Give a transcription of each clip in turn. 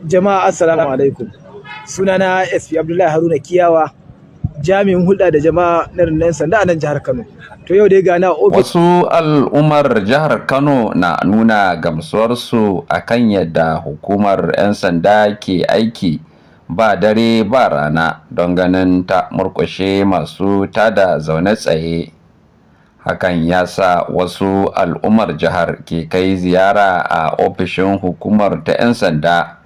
Jama'a assalamu alaikum. Sunana SP Abdullahi Haruna Kiyawa, jami'in hulɗa da jama'a na rundunar sanda a nan jihar Kano. To yau dai gana ofis. Wasu al'ummar jihar Kano na nuna gamsuwarsu akan yadda hukumar 'yan sanda ke aiki ba dare ba rana don ganin ta murƙushe masu tada zaune tsaye. Hakan ya sa wasu al'ummar jihar ke kai ziyara a ofishin hukumar ta 'yan sanda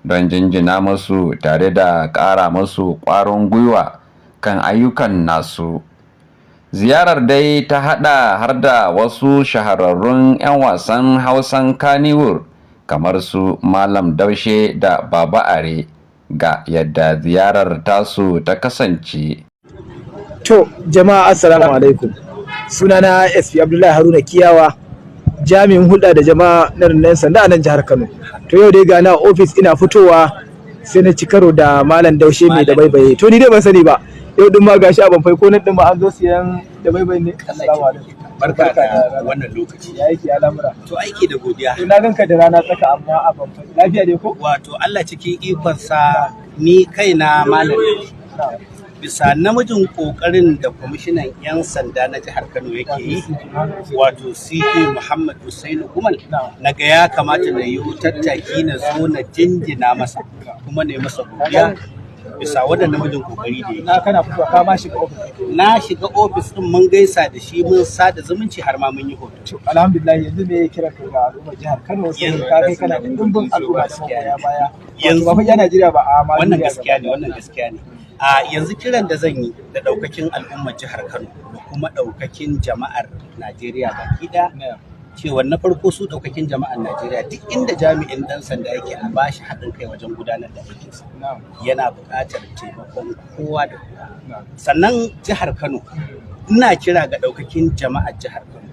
don jinjina musu tare da ƙara musu ƙwarin gwiwa kan ayyukan nasu. Ziyarar dai ta haɗa har da wasu shahararrun 'yan wasan Hausan Kannywood kamar su Malam Daushe da Baba Are ga yadda ziyarar tasu ta kasance. To jama'a assalamu alaikum. Sunana SP Abdullahi Haruna Kiyawa, jami'in hulɗa da jama'a na rundunar sanda a nan jihar Kano. To yau dai gana ofis ina fitowa sai na ci karo da Malam Daushe mai da baibaye. To ni dai ban sani ba. Yau din ma gashi a banfai ko nan din ma an zo siyan da baibaye ne. Assalamu alaikum. Barka da wannan lokaci. Ya yake al'amura. To aiki da godiya. To na ganka da rana tsaka amma a banfai. Lafiya dai ko? Wato Allah cikin ikonsa ni kaina malam bisa namijin kokarin da kwamishinan 'yan sanda na jihar Kano yake yi, wato CP Muhammad Hussainu Gumal, na ga ya kamata na yi tattaki na zo na jinjina masa kuma na yi masa godiya bisa wannan namijin kokari da yake. Na kana fitowa ka ma shiga ofis. Na shiga ofis din mun gaisa da shi, mun sada zumunci har ma mun yi hoto. Alhamdulillah, yanzu me ya kira ka ga al'ummar jihar Kano sai ka kai kana da dimbin al'umma da baya. Yanzu ba fa ya Najeriya ba a ma wannan gaskiya ne, wannan gaskiya ne. A yanzu kiran da zan yi da ɗaukakin al'ummar jihar Kano da kuma ɗaukakin jama'ar Najeriya baki ɗaya, cewa na farko su ɗaukakin jama'ar Najeriya duk inda jami'in ɗan sanda yake a bashi haɗin kai wajen gudanar da aikinsa. Yana buƙatar taimakon kowa da kowa. Sannan jihar Kano, ina kira ga ɗaukakin jama'ar jihar Kano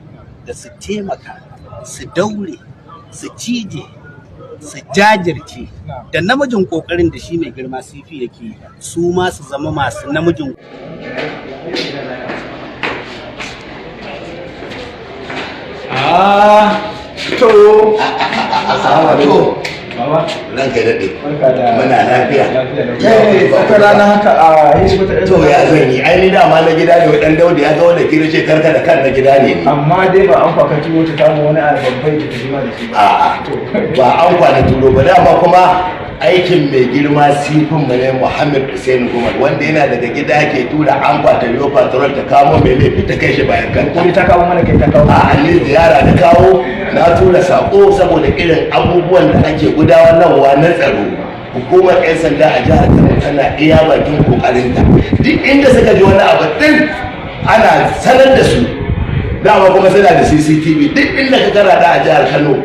da su taimaka, su daure, su cije, su jajirce da namijin kokarin da shi mai girma sifi yake, su ma su zama masu namijin. Ranka daɗe, muna lafiya. Wata rana haka a To ya zan yi, ai ni dama na gida ne, ɗan Dauda ya ga wanda kira ce karka da kan na gida ne. amma dai ba an kwaka tuwo ta kama wani albabbai da ta jima da shi ba. A'a, ba an kwana turo ba, dama kuma aikin mai girma sifin mu ne Muhammad Hussein Gumal, wanda yana daga gida ke tura an kwata yo patrol ta kamo mai laifi ta kai shi bayan kan. Ko ta kawo mana kai ta kawo. A'a, ni ziyara na kawo, na tura sako saboda irin abubuwan da ake gudanarwa na tsaro. Hukumar 'yan sanda a jihar Kano tana iya bakin kokarinta. Duk inda suka ji wani abu din ana sanar da su. Dama kuma suna da CCTV, duk inda ka karata a jihar Kano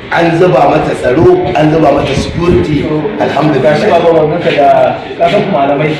an zuba mata tsaro, an zuba mata security. Alhamdulillah. Gashi ba wannan ka da kasan malamai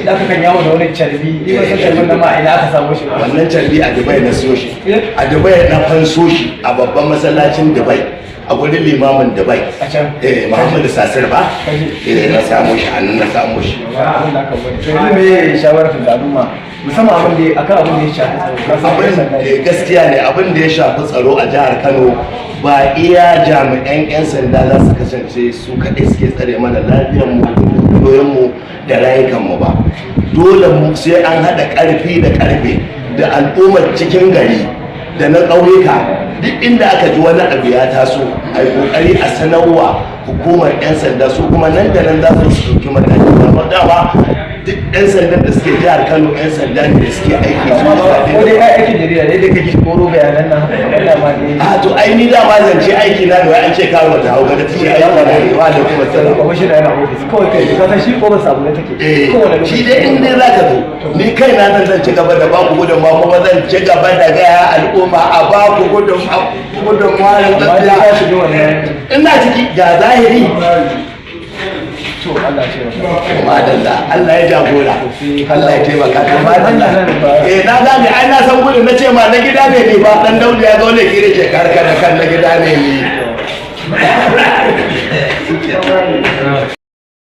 da aka kan yawo da wani carbi, ni ba san carbin nan ma ina aka samu shi ba. Wannan carbi a Dubai na siyo shi. A Dubai na fanso shi a babban masallacin Dubai. A gurin limamin Dubai. A can. Muhammadu Sasir ba? Na samu shi, annan na samu shi. Abin da aka bari. To yanzu me shawarar da al'umma musamman abin da akan abin da ya shafi Gaskiya ne, abin da ya shafi tsaro a jihar Kano ba iya jami'an 'yan sanda za su kasance su kaɗai suke tsare mana lafiyarmu, dukiyoyinmu da rayukanmu ba. Dole mu sai an haɗa ƙarfi da ƙarfe da al'ummar cikin gari da na ƙauyuka. Duk inda aka ji wani abu ya taso a yi ƙoƙari a sanarwa hukumar 'yan sanda, su kuma nan da nan za su ɗauki mataki. Dama duk 'yan sandan da suke jihar Kano 'yan sanda ne da suke aiki su ko dai aikin jarida ne da kake koro bayanan nan Allah ma ne. A to ai ni dama zance aiki na da an ce kawo ta hauka da take aiki na ne wa da kuma tsaro. Kuma shi da yana ofis kawai kai ka san shi ko ba sabu ne take. Kowane Shi dai in dai zaka zo ni kai na zan ci gaba da ba ku gudunmawa, kuma zan ci gaba da gaya al'umma a ba ku gudunmawa ina ciki ga zahiri. To Allah ya taimaka. Madalla, Allah ya jagora, Allah ya taimaka. Madalla. Na gane, ai na san gudun na ce ma na gida ne ni ba, dan Dauda ya zo ne kire ke karkar da kan na gida ne ni.